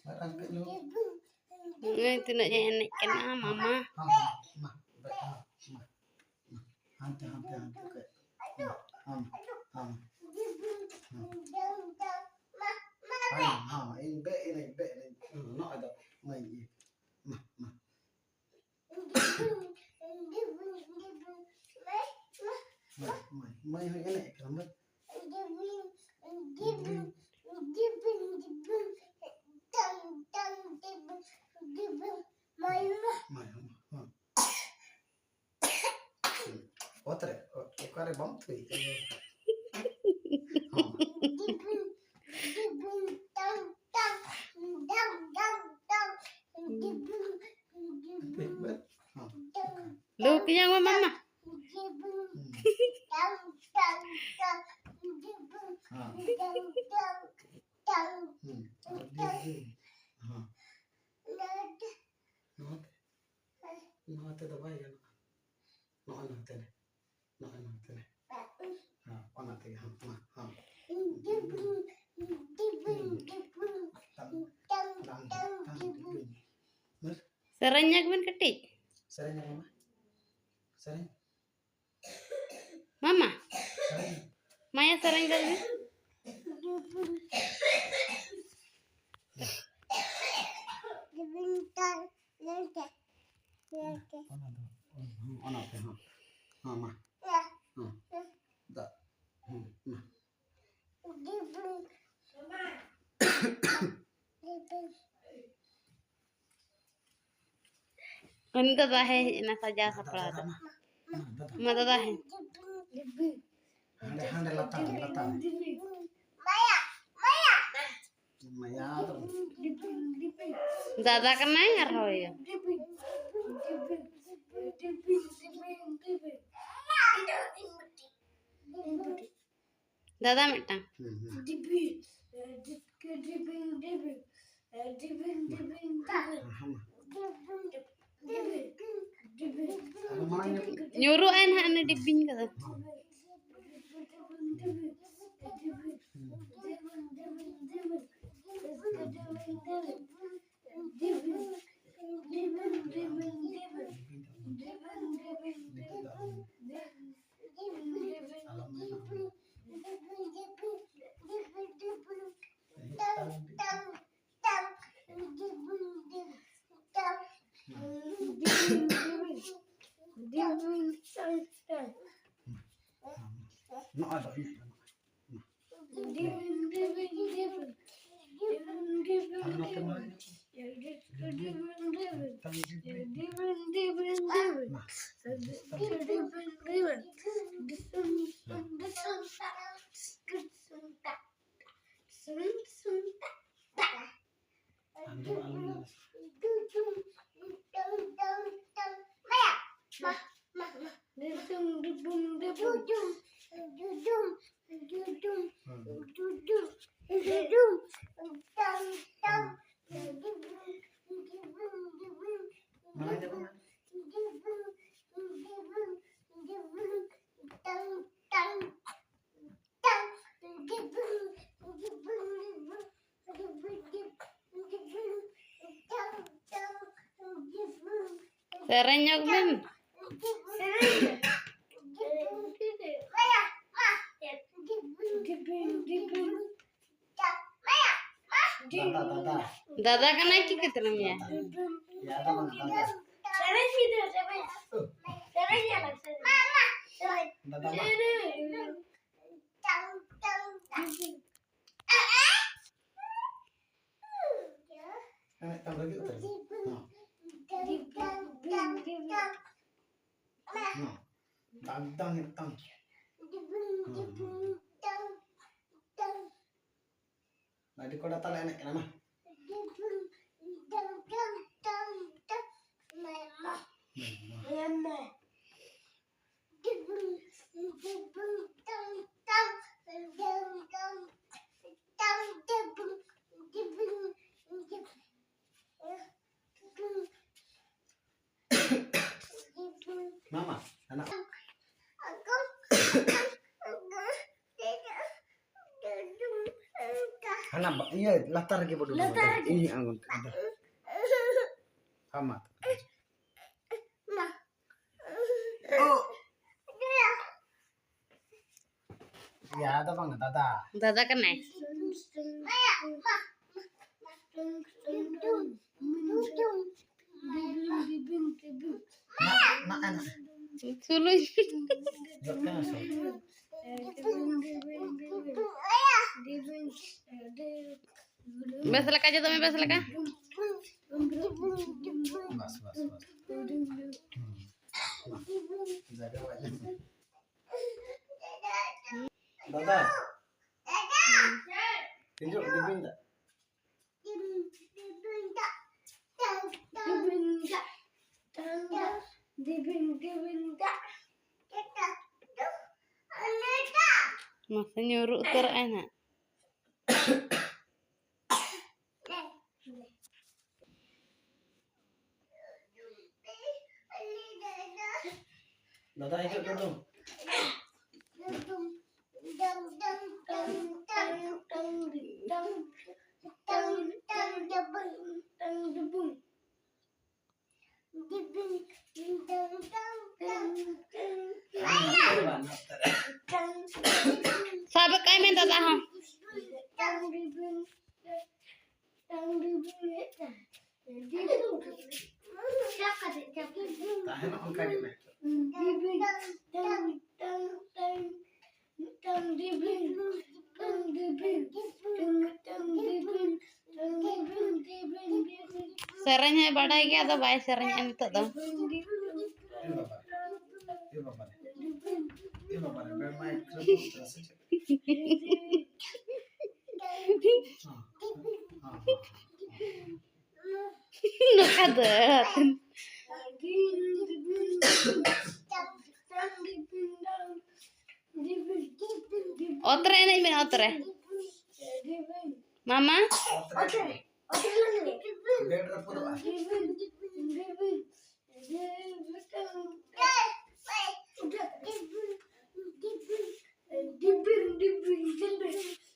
Itu nak enak kena mama. Lu kenyang mama. Serenya kan ketik. Serenya mama. Serenya. Mama. Maya sereng kali. Mama. Anda dah na saja seperti. Mata dah. Hande latang. Maya. Dada kena ya roy. Dada metang. Nyuruh enak nih dibing kata. No ada. Serenya kan? Dada kan naik ke terumnya. Nah, di kota tala enak kenapa? Mama, anak. Anak, iya, latar lagi bodoh. Ini anggun. Amat. Oh. Ya, ada bang, ada. Dada kena. Nak anak. Sulu. Jok kan so. Bas leka aja tuh, bas leka. Bas. Jaga wajah. Dada. Tunjuk dibin tak? Masa nyuruh terenak. Dada ikut dulu. Sabe kayak minta tahu. Tahan angkat ni. Serenya badai gaya atau baik serenya itu tuh. Ini bapak bermain kerupuk terus. Nuk ada. Otre nih min otre. Mama? Oke.